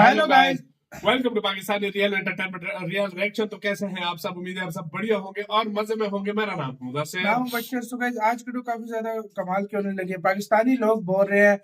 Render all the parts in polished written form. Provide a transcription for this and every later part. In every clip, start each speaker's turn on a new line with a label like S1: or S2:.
S1: Hello guys,
S2: welcome to Pakistani real entertainment real reaction. तो कैसे हैं आप सब? उम्मीद है आप सब बढ़िया होंगे और मजे में होंगे। मेरा नाम मुदस्सिर।
S1: नाम बशीर। सो गाइस, आज की वीडियो काफी ज्यादा कमाल की होने लगी है। पाकिस्तानी लोग बोल रहे हैं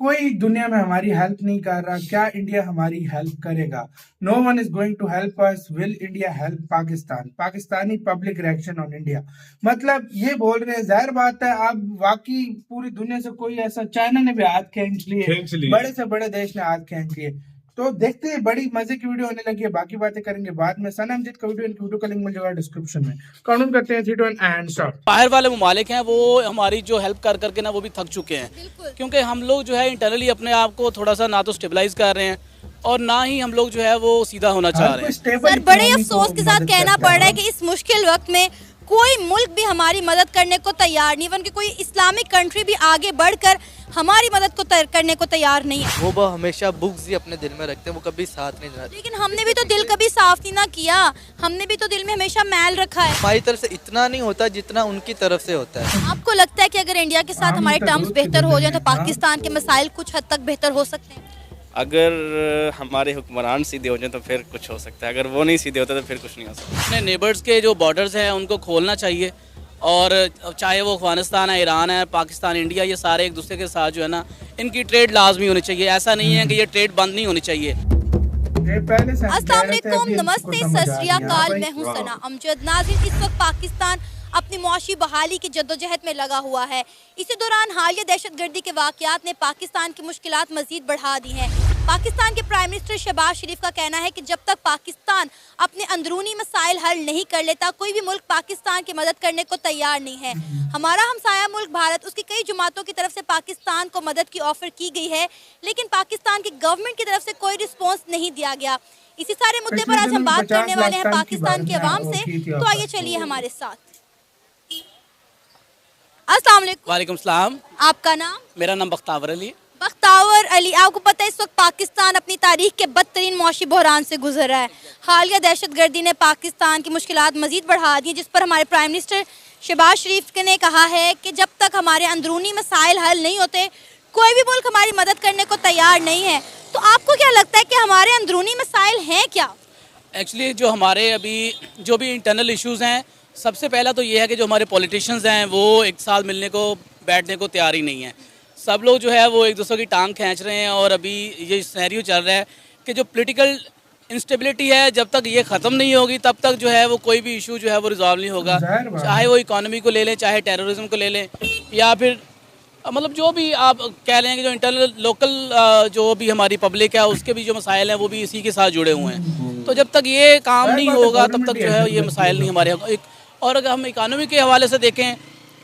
S1: कोई दुनिया में हमारी हेल्प नहीं कर रहा, क्या इंडिया हमारी हेल्प करेगा? No one is going to help us, will India help Pakistan? Pakistani public reaction on India. मतलब ये बोल रहे हैं, जाहिर बात है, अब वाकई पूरी दुनिया से कोई ऐसा, चाइना ने भी हाथ खींच लिए, बड़े से बड़े देश ने हाथ खींच लिए। तो देखते हैं, बड़ी मजे की वीडियो होने लगी है। बाकी बातें करेंगे बाद में। सना अमजद का वीडियो का लिंक मिल जाएगा डिस्क्रिप्शन में। काउंट करते हैं 3 2 1 एंड स्टार्ट।
S3: बाहर वाले ममालिक हैं वो हमारी जो हेल्प कर करके ना वो भी थक चुके हैं, क्योंकि हम लोग जो है इंटरनली अपने आप को थोड़ा सा ना तो स्टेबलाइज कर रहे हैं और ना ही हम लोग जो है वो सीधा होना चाह रहे हैं।
S4: सर, बड़े अफसोस के साथ कहना पड़ रहा है कि इस मुश्किल वक्त में कोई मुल्क भी हमारी मदद करने को तैयार नहीं, इवन कि कोई इस्लामिक कंट्री भी आगे बढ़कर हमारी मदद को करने को तैयार नहीं है।
S5: वो हमेशा बुग्ज ही अपने दिल में रखते हैं, वो कभी साथ नहीं जाते।
S4: लेकिन हमने भी तो दिल कभी साफ ही ना किया, हमने भी तो दिल में हमेशा मैल रखा है।
S5: हमारी तरफ से इतना नहीं होता जितना उनकी तरफ से होता है।
S4: आपको लगता है कि अगर इंडिया के साथ हमारे टर्म्स बेहतर हो जाए तो पाकिस्तान के मसाइल कुछ हद तक बेहतर हो सकते हैं?
S6: अगर हमारे हुक्मरान सीधे हो जाए तो फिर कुछ हो सकता है, अगर वो नहीं सीधे होते तो फिर कुछ नहीं हो सकता।
S3: अपने नेबर्स के जो बॉर्डर्स हैं उनको खोलना चाहिए, और चाहे वो अफगानिस्तान है, ईरान है, पाकिस्तान, इंडिया, ये सारे एक दूसरे के साथ जो है ना इनकी ट्रेड लाजमी होनी चाहिए। ऐसा नहीं है कि ये ट्रेड बंद नहीं होनी चाहिए।
S4: अस्सलाम वालेकुम, नमस्ते, सत श्री अकाल। मैं हूं सना अमजद। नाज़रीन, इस वक्त पाकिस्तान अपनी मुआशी बहाली की जद्दोजहद में लगा हुआ है। इसी दौरान हालिया दहशतगर्दी के वाक़यात ने पाकिस्तान की मुश्किलात मज़ीद बढ़ा दी हैं। पाकिस्तान के प्राइम मिनिस्टर शहबाज शरीफ का कहना है कि जब तक पाकिस्तान अपने अंदरूनी मसाइल हल नहीं कर लेता, कोई भी मुल्क पाकिस्तान की मदद करने को तैयार नहीं है। हमारा हमसाया मुल्क भारत, उसकी कई जमातों की तरफ से पाकिस्तान को मदद की ऑफर की गई है, लेकिन पाकिस्तान की गवर्नमेंट की तरफ से कोई रिस्पॉन्स नहीं दिया गया। इसी सारे मुद्दे पर आज हम बात करने वाले हैं पाकिस्तान के अवाम से, तो आइए चलिए हमारे साथ। अस्सलाम वालेकुम।
S3: वालेकुम सलाम।
S4: आपका नाम?
S3: मेरा नाम बख्तावर अली।
S4: बख्तावर अली, आपको पता है इस वक्त पाकिस्तान अपनी तारीख के बदतरीन मौशी बहरान से गुजर रहा है। हालिया दहशतगर्दी ने पाकिस्तान की मुश्किलात मजीद बढ़ा दी, जिस पर हमारे प्राइम मिनिस्टर शहबाज शरीफ ने कहा है कि जब तक हमारे अंदरूनी मसाइल हल नहीं होते, कोई भी मुल्क हमारी मदद करने को तैयार नहीं है। तो आपको क्या लगता है कि हमारे अंदरूनी मसाइल हैं क्या?
S3: एक्चुअली जो हमारे अभी जो भी इंटरनल इश्यूज़ हैं, सबसे पहला तो ये है कि जो हमारे पॉलिटिशियंस हैं वो एक साथ मिलने को बैठने को तैयार ही नहीं है। सब लोग जो है वो एक दूसरे की टांग खींच रहे हैं, और अभी ये सिनेरियो चल रहा है कि जो पॉलिटिकल इंस्टेबिलिटी है, जब तक ये ख़त्म नहीं होगी तब तक जो है वो कोई भी इशू जो है वो रिजॉल्व नहीं होगा। चाहे वो इकॉनमी को ले लें, चाहे टेररिज्म को ले लें, या फिर मतलब जो भी आप कह रहे हैं कि जो इंटरनल लोकल जो भी हमारी पब्लिक है उसके भी जो मसाइल हैं वो भी इसी के साथ जुड़े हुए हैं। तो जब तक ये काम नहीं होगा तब तक जो है ये मसाइल नहीं हमारे। और अगर हम इकानमी के हवाले से देखें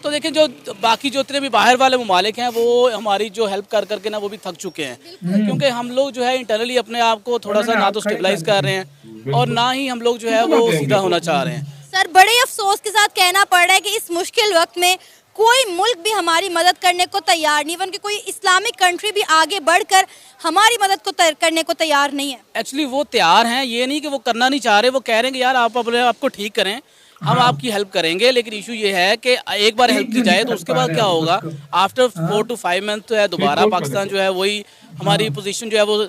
S3: तो देखें, जो बाकी जो इतने भी बाहर वाले ममालिक हैं वो हमारी जो हेल्प कर करके ना वो भी थक चुके हैं, क्योंकि हम लोग जो है इंटरनली अपने आप को थोड़ा सा ना तो स्टेबलाइज कर रहे हैं और ना ही हम लोग जो है वो सीधा होना चाह रहे हैं।
S4: सर, बड़े अफसोस के साथ कहना पड़ रहा है कि इस मुश्किल वक्त में कोई मुल्क भी हमारी मदद करने को तैयार नहीं, इवन कि कोई इस्लामिक कंट्री भी आगे बढ़कर हमारी मदद को करने को तैयार नहीं है।
S3: एक्चुअली वो तैयार हैं, ये नहीं कि वो करना नहीं चाह रहे। वो कह रहे हैं कि यार आप अपने आपको ठीक करें, हम आपकी हेल्प करेंगे, लेकिन इशू ये है कि एक बार हेल्प की जाए तो उसके बाद क्या होगा? आफ्टर 4 to 5 मंथ तो है दोबारा पाकिस्तान जो है वही हमारी पोजीशन जो है वो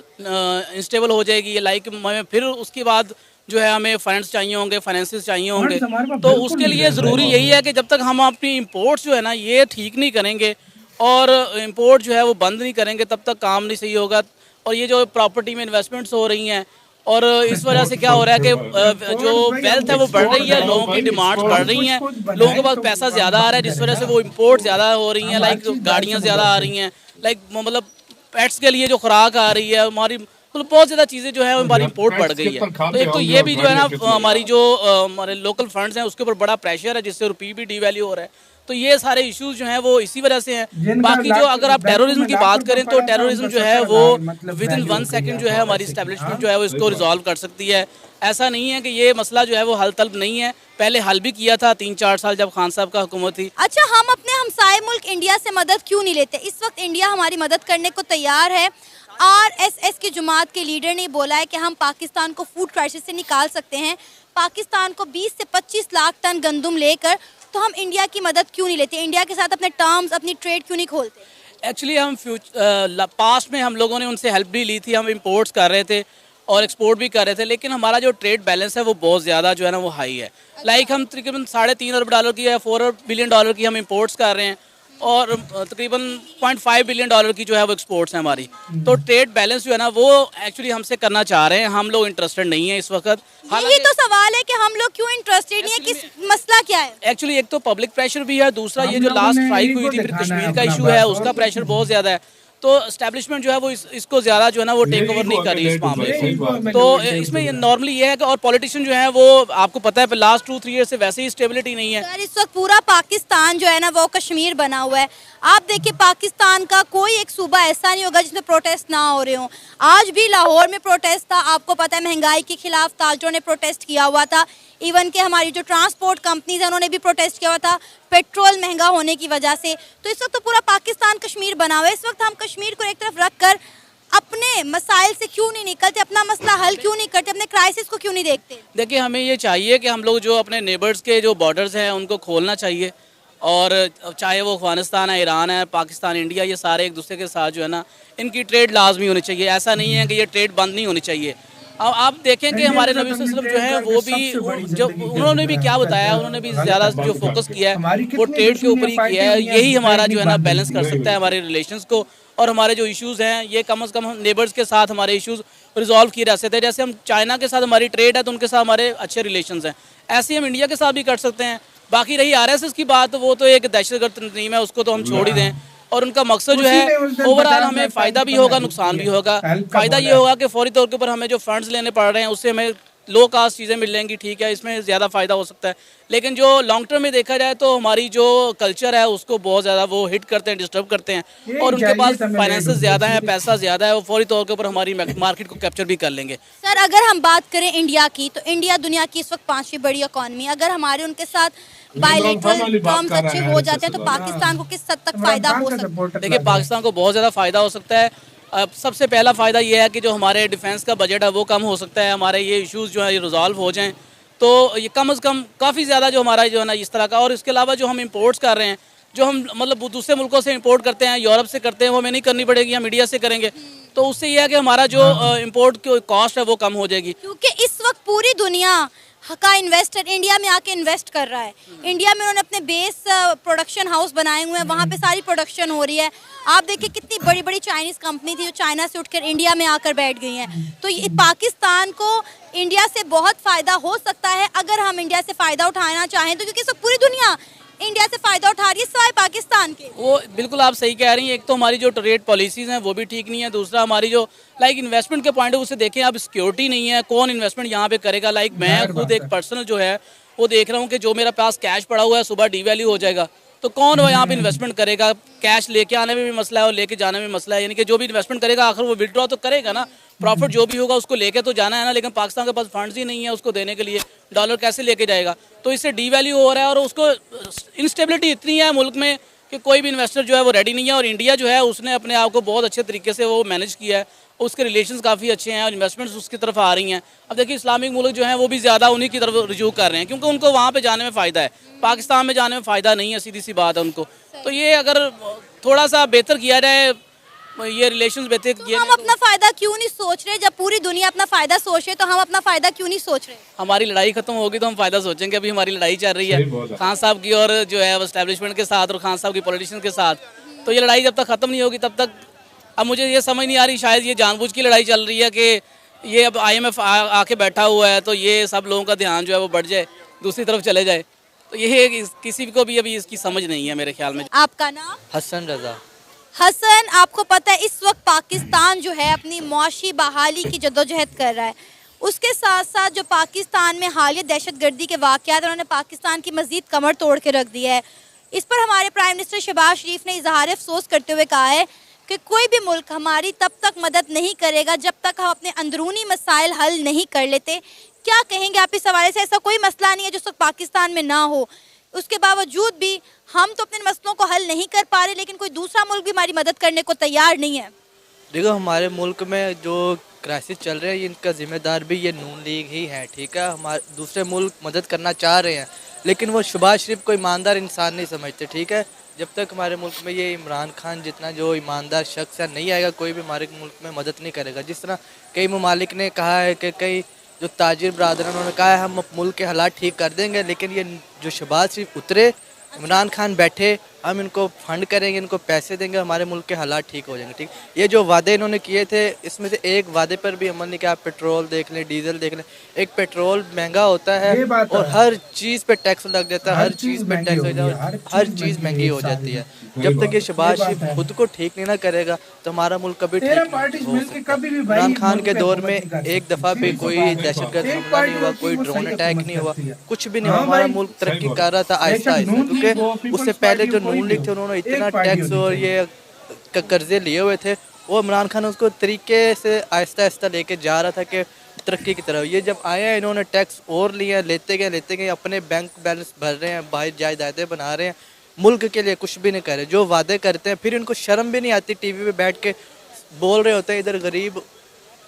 S3: इंस्टेबल हो जाएगी। लाइक फिर उसके बाद जो है हमें फंड्स चाहिए होंगे, फाइनेंसेस चाहिए होंगे। तो उसके लिए ज़रूरी यही है कि जब तक हम अपनी इंपोर्ट्स जो है ना ये ठीक नहीं करेंगे और इंपोर्ट जो है वो बंद नहीं करेंगे, तब तक काम नहीं सही होगा। और ये जो प्रॉपर्टी में इन्वेस्टमेंट्स हो रही हैं, और इस वजह से क्या हो रहा है कि जो वेल्थ है वो बढ़ रही है, लोगों की डिमांड्स बढ़ रही हैं, लोगों के पास पैसा ज़्यादा आ रहा है, जिस वजह से वो इंपोर्ट ज़्यादा हो रही हैं। लाइक गाड़ियाँ ज़्यादा आ रही हैं, लाइक मतलब पेट्स के लिए जो खुराक आ रही है हमारी, मतलब बहुत ज़्यादा चीज़ें जो है हमारी इंपोर्ट बढ़ गई है। तो एक तो ये भी जो है ना हमारी जो हमारे लोकल फंड्स हैं उसके ऊपर बड़ा प्रेशर है, जिससे रुपये भी डिवैल्यू हो रहा है। तो ये सारे इश्यूज जो हैं वो इसी वजह से हैं। बाकी जो अगर आप टेररिज्म की बात करें तो टेररिज्म जो है वो विद इन 1 सेकंड जो है हमारी इस्टेब्लिशमेंट जो है वो इसको रिजॉल्व कर सकती है। ऐसा नहीं है कि ये मसला जो है वो हल तलब नहीं है, पहले हल भी किया था 3-4 साल जब खान साहब का हुकूमत थी।
S4: अच्छा, हम अपने हमसाए मुल्क इंडिया से मदद क्यों नहीं लेते? इस वक्त इंडिया हमारी मदद करने को तैयार है। RSS की जमात के लीडर ने बोला है कि हम पाकिस्तान को फूड क्राइसिस से निकाल सकते हैं। पाकिस्तान को 20 से 25 लाख टन गंदम लेकर, तो हम इंडिया की मदद क्यों नहीं लेते? इंडिया के साथ अपने टर्म्स, अपनी ट्रेड क्यों नहीं खोलते?
S3: एक्चुअली हम पास्ट में हम लोगों ने उनसे हेल्प भी ली थी, हम इंपोर्ट्स कर रहे थे और एक्सपोर्ट भी कर रहे थे, लेकिन हमारा जो ट्रेड बैलेंस है वो बहुत ज़्यादा जो है ना वो हाई है। लाइक हम तकरीबन $3.5 अरब की या $4 बिलियन की हम इंपोर्ट्स कर रहे हैं और तकरीबन $0.5 बिलियन की जो है वो एक्सपोर्ट्स हैं हमारी। तो ट्रेड बैलेंस जो है ना वो एक्चुअली हमसे करना चाह रहे हैं, हम लोग इंटरेस्टेड नहीं है इस वक्त।
S4: यही तो सवाल है कि हम लोग क्यों इंटरेस्टेड नहीं है, किस मसला क्या है?
S3: एक्चुअली एक तो पब्लिक प्रेशर भी है, दूसरा ये जो लास्ट स्ट्राइक हुई थी फिर कश्मीर का इशू है, उसका प्रेशर बहुत ज़्यादा है। तो एस्टेब्लिशमेंट जो है वो इसको ज़्यादा जो है ना वो टेक ओवर नहीं कर रही इस मामले को। तो इसमें नॉर्मली ये है कि और पॉलिटिशियन जो है वो आपको पता है लास्ट 2-3 ईयर से वैसे ही स्टेबिलिटी नहीं है।
S4: सर इस वक्त पूरा पाकिस्तान जो है ना वो कश्मीर बना हुआ है। आप देखिए पाकिस्तान का कोई एक सूबा ऐसा नहीं होगा जिसमें प्रोटेस्ट ना हो रहे हों। आज भी लाहौर में प्रोटेस्ट था, आपको पता है महंगाई के खिलाफ ताजरों ने प्रोटेस्ट किया हुआ था। इवन के हमारी जो ट्रांसपोर्ट कंपनीज हैं उन्होंने भी प्रोटेस्ट किया हुआ था पेट्रोल महंगा होने की वजह से। तो इस वक्त तो पूरा पाकिस्तान कश्मीर बना हुआ है। इस वक्त हम कश्मीर को एक तरफ रख कर अपने मसाइल से क्यों नहीं निकलते, अपना मसला हल क्यों नहीं करते, अपने क्राइसिस को क्यों नहीं देखते?
S3: देखिए हमें ये चाहिए कि हम लोग जो अपने नेबर्स के जो बॉर्डर्स हैं उनको खोलना चाहिए, और चाहे वो अफगानिस्तान है, ईरान है, पाकिस्तान, इंडिया, ये सारे एक दूसरे के साथ जो है ना इनकी ट्रेड लाजमी होनी चाहिए। ऐसा नहीं है कि ये ट्रेड बंद नहीं होनी चाहिए। अब आप देखें कि हमारे नबी सल्लल्लाहु अलैहि वसल्लम जो है वो भी जो उन्होंने भी क्या बताया, उन्होंने भी ज़्यादा जो फोकस किया है वो ट्रेड के ऊपर ही किया है। यही हमारा जो है ना बैलेंस कर सकता है हमारे रिलेशंस को, और हमारे जो इश्यूज़ हैं ये कम से कम नेबर्स के साथ हमारे इश्यूज़ रिजॉल्व किए जा सकते हैं। जैसे हम चाइना के साथ हमारी ट्रेड है तो उनके साथ हमारे अच्छे रिलेशंस हैं, ऐसे ही हम इंडिया के साथ भी कर सकते हैं। बाकी रही RSS की बात, वो तो एक दहशतगर्द तंजीम है, उसको तो हम छोड़ ही दें। और उनका मकसद जो है ओवरऑल हमें फ़ायदा भी होगा नुकसान भी होगा। फ़ायदा ये होगा कि फौरी तौर के ऊपर हमें जो फंड्स लेने पड़ रहे हैं उससे हमें लो कास्ट चीज़ें मिल जाएंगी, ठीक है, इसमें ज़्यादा फ़ायदा हो सकता है। लेकिन जो लॉन्ग टर्म में देखा जाए तो हमारी जो कल्चर है उसको बहुत ज़्यादा वो हिट करते हैं, डिस्टर्ब करते हैं, और उनके पास फाइनेंसेस ज़्यादा है, पैसा ज़्यादा है, वो फौरी तौर के ऊपर हमारी मार्केट को कैप्चर भी कर लेंगे।
S4: सर अगर हम बात करें इंडिया की, तो इंडिया दुनिया की इस वक्त 5वीं बड़ी इकॉनमी। अगर हमारे उनके साथ बायलैटरल टर्म्स अच्छे हो जाते हैं तो पाकिस्तान को किस हद तक फायदा हो सकता है?
S3: देखिए पाकिस्तान को बहुत ज़्यादा फ़ायदा हो सकता है। अब सबसे पहला फ़ायदा ये है कि जो हमारे डिफेंस का बजट है वो कम हो सकता है, हमारे ये इश्यूज़ जो है ये रिजॉल्व हो जाएं तो ये कम से कम काफ़ी ज़्यादा जो हमारा जो है ना इस तरह का। और इसके अलावा जो हम इंपोर्ट्स कर रहे हैं, जो हम मतलब दूसरे मुल्कों से इंपोर्ट करते हैं, यूरोप से करते हैं, वो हमें नहीं करनी पड़ेगी, हम इंडिया से करेंगे। तो उससे ये है कि हमारा जो इंपोर्ट की कॉस्ट है वो कम हो जाएगी।
S4: क्योंकि इस वक्त पूरी दुनिया का इन्वेस्टर इंडिया में आके इन्वेस्ट कर रहा है। इंडिया में उन्होंने अपने बेस प्रोडक्शन हाउस बनाए हुए हैं, वहाँ पे सारी प्रोडक्शन हो रही है। आप देखिए कितनी बड़ी बड़ी चाइनीज़ कंपनी थी जो चाइना से उठकर इंडिया में आकर बैठ गई हैं। तो ये पाकिस्तान को इंडिया से बहुत फ़ायदा हो सकता है अगर हम इंडिया से फ़ायदा उठाना चाहें तो, क्योंकि सब पूरी दुनिया इंडिया से फ़ायदा उठा रही है सिवाय पाकिस्तान के। वो
S3: बिल्कुल आप सही कह रही हैं। एक तो हमारी जो ट्रेड पॉलिसीज़ हैं वो भी ठीक नहीं है, दूसरा हमारी जो लाइक इन्वेस्टमेंट के पॉइंट ऑफ व्यू से देखें, अब सिक्योरिटी नहीं है, कौन इन्वेस्टमेंट यहाँ पे करेगा। लाइक मैं खुद एक पर्सनल जो है वो देख रहा हूँ कि जो मेरा पास कैश पड़ा हुआ है सुबह डीवैल्यू हो जाएगा, तो कौन वो यहाँ पे इन्वेस्टमेंट करेगा। कैश लेके आने में भी मसला है और लेके जाने में मसला है, यानी कि जो भी इन्वेस्टमेंट करेगा आखिर वो विड्रॉ तो करेगा ना, प्रॉफिट जो भी होगा उसको लेके तो जाना है ना। लेकिन पाकिस्तान के पास फंड्स ही नहीं है उसको देने के लिए, डॉलर कैसे लेके जाएगा। तो इससे डीवैल्यू हो रहा है और उसको इंस्टेबिलिटी इतनी है मुल्क में कि कोई भी इन्वेस्टर जो है वो रेडी नहीं है। और इंडिया जो है उसने अपने आप को बहुत अच्छे तरीके से वो मैनेज किया है, उसके रिलेशंस काफ़ी अच्छे हैं और इन्वेस्टमेंट्स उसकी तरफ आ रही हैं। अब देखिए इस्लामिक मुल्क जो हैं वो भी ज़्यादा उन्हीं की तरफ रुजू कर रहे हैं, क्योंकि उनको वहाँ पे जाने में फ़ायदा है, पाकिस्तान में जाने में फ़ायदा नहीं है, सीधी सी बात है उनको। तो ये अगर थोड़ा सा बेहतर किया जाए, ये रिलेशंस बेहतर किए,
S4: हम अपना फ़ायदा क्यों नहीं सोच रहे? जब पूरी दुनिया अपना फ़ायदा सोच रहे तो हम अपना फ़ायदा क्यों नहीं सोच रहे?
S3: हमारी लड़ाई खत्म होगी तो हम फ़ायदा सोचेंगे। अभी हमारी लड़ाई चल रही है खान साहब की और जो है एस्टेब्लिशमेंट के साथ और खान साहब की पॉलिटिशियन के साथ। तो ये लड़ाई जब तक ख़त्म नहीं होगी तब तक, अब मुझे ये समझ नहीं आ रही, शायद ये जानबूझ की लड़ाई चल रही है कि ये अब IMF आके बैठा हुआ है तो ये सब लोगों का ध्यान जो है वो बढ़ जाए, दूसरी तरफ चले जाए। तो ये किसी को भी अभी इसकी समझ नहीं है मेरे ख्याल में।
S4: आपका नाम?
S5: हसन रजा।
S4: हसन, आपको पता है इस वक्त पाकिस्तान जो है अपनी मुआशी बहाली की जद्दोजहद कर रहा है, उसके साथ साथ जो पाकिस्तान में हालिया दहशतगर्दी के वाक़यात उन्होंने पाकिस्तान की मज़ीद कमर तोड़ के रख दी है। इस पर हमारे प्राइम मिनिस्टर शहबाज शरीफ ने इजहार अफसोस करते हुए कहा है कि कोई भी मुल्क हमारी तब तक मदद नहीं करेगा जब तक हम अपने अंदरूनी मसाइल हल नहीं कर लेते। क्या कहेंगे आप इस हवाले से? ऐसा कोई मसला नहीं है जो सब पाकिस्तान में ना हो, उसके बावजूद भी हम तो अपने मसलों को हल नहीं कर पा रहे, लेकिन कोई दूसरा मुल्क भी हमारी मदद करने को तैयार नहीं है।
S5: देखो हमारे मुल्क में जो क्राइसिस चल रहे हैं इनका जिम्मेदार भी ये नून लीग ही है, ठीक है। हमारे दूसरे मुल्क मदद करना चाह रहे हैं लेकिन वो शहबाज शरीफ को ईमानदार इंसान नहीं समझते, ठीक है। जब तक हमारे मुल्क में ये इमरान खान जितना जो ईमानदार शख्स है नहीं आएगा, कोई भी हमारे मुल्क में मदद नहीं करेगा। जिस तरह कई ममालिक ने कहा है कि कई जो ताजिर बरादर उन्होंने कहा है हम मुल्क के हालात ठीक कर देंगे, लेकिन ये जो शहबाज शरीफ उतरे, इमरान खान बैठे, हम इनको फंड करेंगे, इनको पैसे देंगे, हमारे मुल्क के हालात ठीक हो जाएंगे। ठीक, ये जो वादे इन्होंने किए थे इसमें से एक वादे पर भी अमल नहीं किया। आप पेट्रोल देख लें, डीजल देख लें, एक पेट्रोल महंगा होता है और हर चीज़ पे टैक्स लग जाता है, हर चीज़ पे टैक्स लग जाता है, हर चीज़ महंगी हो जाती है। जब तक ये शहबाज शरीफ खुद को ठीक नहीं ना करेगा तो हमारा मुल्क कभी ठीक नहीं हो सकता। इमरान खान के दौर में एक दफ़ा भी कोई दहशतगर्द हमला नहीं हुआ, कोई ड्रोन अटैक नहीं हुआ, कुछ भी नहीं हुआ। हमारा मुल्क तरक्की कर रहा था आहिस्ता आहिस्ता, क्योंकि उससे पहले जो नून लीग थे उन्होंने इतना टैक्स और ये कर्जे लिए हुए थे, वो इमरान खान उसको तरीके से आहिस्ता आहिस्ता लेके जा रहा था कि तरक्की की तरफ। ये जब आए हैं इन्होंने टैक्स और लिए, लेते गए, अपने बैंक बैलेंस भर रहे हैं, बाहर जायदादें बना रहे हैं, मुल्क के लिए कुछ भी नहीं कर रहे। जो वादे करते हैं फिर इनको शर्म भी नहीं आती, टीवी पे बैठ के बोल रहे होते हैं इधर गरीब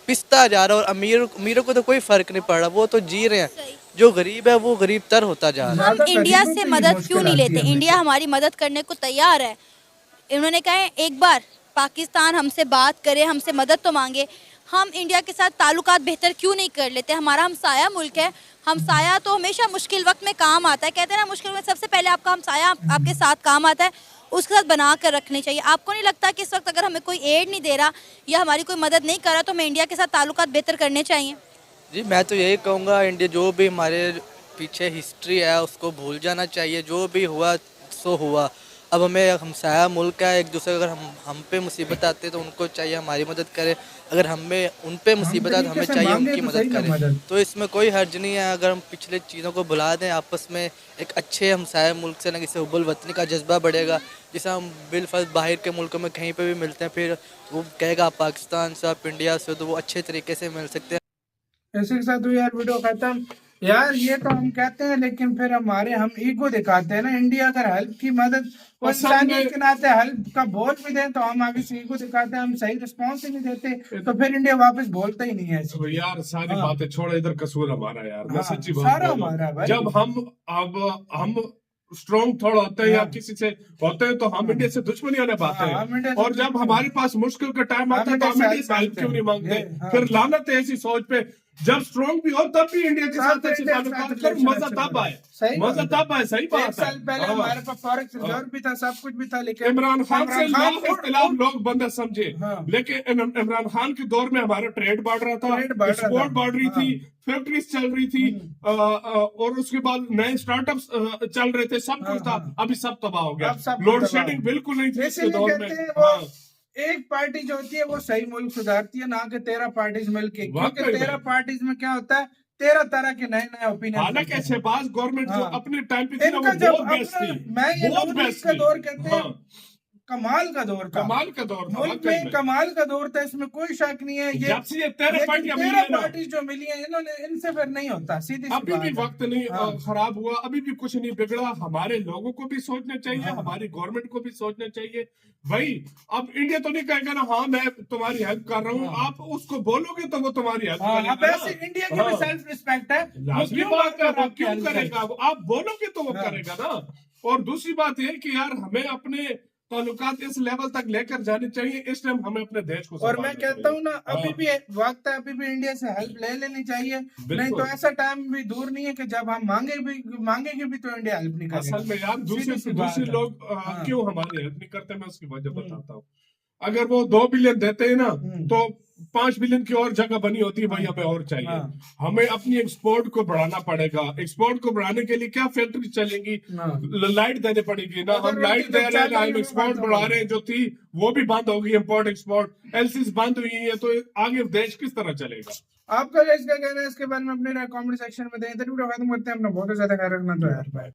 S5: पिसता जा रहा है और अमीरों को तो कोई फ़र्क नहीं पड़ रहा, वो तो जी रहे हैं। जो गरीब है वो गरीब तर होता जा रहा है।
S4: हम इंडिया से मदद क्यों नहीं लेते? इंडिया हमारी मदद करने को तैयार है। इन्होंने कहा है एक बार पाकिस्तान हमसे बात करे, हमसे मदद तो मांगे। हम इंडिया के साथ ताल्लुकात बेहतर क्यों नहीं कर लेते? हमारा हमसाया मुल्क है, हमसाया तो हमेशा मुश्किल वक्त में काम आता है। कहते हैं ना मुश्किल में सबसे पहले आपका हमसाया आपके साथ काम आता है, उसके साथ बना कर रखने चाहिए। आपको नहीं लगता कि इस वक्त अगर हमें कोई एड नहीं दे रहा या हमारी कोई मदद नहीं कर रहा तो हमें इंडिया के साथ ताल्लुकात बेहतर करने चाहिए?
S5: जी मैं तो यही कहूँगा, इंडिया जो भी हमारे पीछे हिस्ट्री है उसको भूल जाना चाहिए। जो भी हुआ सो हुआ, अब हमें हमसाया मुल्क है, एक दूसरे अगर हम पे मुसीबत आती है तो उनको चाहिए हमारी मदद करे, अगर हमें उन पे मुसीबत आती है तो हमें चाहिए उनकी मदद करें। तो इसमें कोई हर्ज नहीं है अगर हम पिछले चीज़ों को भुला दें, आपस में एक अच्छे हमसाया मुल्क से ना किसी हुब्बुल वतनी का जज्बा बढ़ेगा। जैसे हम बिलफर्ज बाहर के मुल्कों में कहीं पर भी मिलते हैं, फिर वो कहेगा आप पाकिस्तान से, आप इंडिया से, तो वो अच्छे तरीके से मिल सकते हैं।
S1: इसी के साथ यार वीडियो खत्म। यार ये तो हम कहते हैं, लेकिन फिर हम ईगो दिखाते हैं ना। इंडिया अगर हेल्प की मदद और इंसानियत के नाते हेल्प का बोल भी दें तो हम आगे से ईगो दिखाते हैं, हम सही रिस्पॉन्स ही नहीं देते, तो फिर इंडिया वापस बोलता ही नहीं है।
S2: तो यार सारी बातें छोड़, इधर कसूर हमारा यार, मैं सच्ची बात
S1: सारा हमारा भाई।
S2: जब हम स्ट्रॉन्ग थोड़ा होते हैं या किसी से होते हैं तो हम इंडिया से दुश्मनी आने पाते हैं, और जब हमारे पास मुश्किल का टाइम आता है तो हम इंडिया से हेल्प क्यों नहीं मांगते? फिर लानत है ऐसी सोच पे। जब स्ट्रॉन्ग भी हो तब भी इंडिया के साथ अच्छे ताल्लुकात करो, मजा तब आए, मजा तब आए। सही बात है।
S1: 1 साल पहले हमारे पास फॉरेक्स रिजर्व भी था, सब कुछ भी था, लेकिन
S2: इमरान खान से इख्तिलाफ लोग बंदा समझे, लेकिन इमरान खान के दौर में हमारा ट्रेड बढ़ रहा था, एक्सपोर्ट बढ़ रही थी, फैक्ट्रीज चल रही थी, और उसके बाद नए स्टार्टअप्स चल रहे थे, सब कुछ था। अभी सब तबाह हो गया, लोड शेडिंग बिल्कुल नहीं थी इसके दौर में।
S1: एक पार्टी जो होती है वो सही मुल्क सुधारती है, ना कि 13 पार्टीज मिलके, क्योंकि 13 पार्टीज में क्या होता है, 13 तरह के नए नए ओपिनियन।
S2: हालांकि शहबाज गवर्नमेंट जो अपने टाइम पे थी ना, वो बहुत बेस्ट थी,
S1: मैं ये
S2: बहुत बेस्ट
S1: का दौर कहते हैं, कमाल का दौर था,
S2: कमाल का दौर था,
S1: मुल्क में कमाल का दौर था, इसमें कोई शक नहीं है। ये
S2: जब से ये 13
S1: पार्टी जो मिली है, इन्होंने इनसे फिर नहीं होता, सीधी
S2: अभी भी वक्त नहीं खराब हुआ, अभी भी कुछ नहीं बिगड़ा। हमारे लोगों को भी सोचना चाहिए, हमारी गवर्नमेंट को भी सोचना चाहिए। भाई अब इंडिया तो नहीं कहेगा ना हाँ मैं तुम्हारी हेल्प कर रहा हूँ, आप उसको बोलोगे तो वो तुम्हारी हेल्प करेगा।
S1: इंडिया की भी सेल्फ रिस्पेक्ट है,
S2: वो क्यों करेगा? आप बोलोगे तो वो करेगा ना। और दूसरी बात ये कि यार हमें अपने ताल्लुकात इस लेवल तक लेकर जाने चाहिए, इस टाइम हमें अपने देश को।
S1: और मैं कहता हूँ ना, अभी भी वक्त है, अभी भी इंडिया से हेल्प ले लेनी चाहिए, नहीं तो ऐसा टाइम भी दूर नहीं है कि जब हम मांगेंगे भी तो इंडिया हेल्प नहीं करेगा।
S2: असल में यार दूसरे लोग क्यों हमारी हेल्प नहीं करते, मैं उसकी वजह बताता हूँ। अगर वो 2 बिलियन देते हैं ना तो 5 बिलियन की और जगह बनी होती है, भाई हमें और चाहिए। हमें अपनी एक्सपोर्ट को बढ़ाना पड़ेगा। एक्सपोर्ट को बढ़ाने के लिए क्या फैक्ट्री चलेंगी, लाइट देने पड़ेगी ना, हम लाइट दे रहे हैं, हम एक्सपोर्ट बढ़ा रहे हैं, जो थी वो भी बंद होगी, इम्पोर्ट एक्सपोर्ट एलसीज बंद हुई है, तो आगे देश किस तरह चलेगा?
S1: आपका इसका कहना है इसके बारे में अपने कमेंट सेक्शन में दें। वीडियो खत्म करते हैं, अपना बहुत ज्यादा ख्याल रखना तो यार।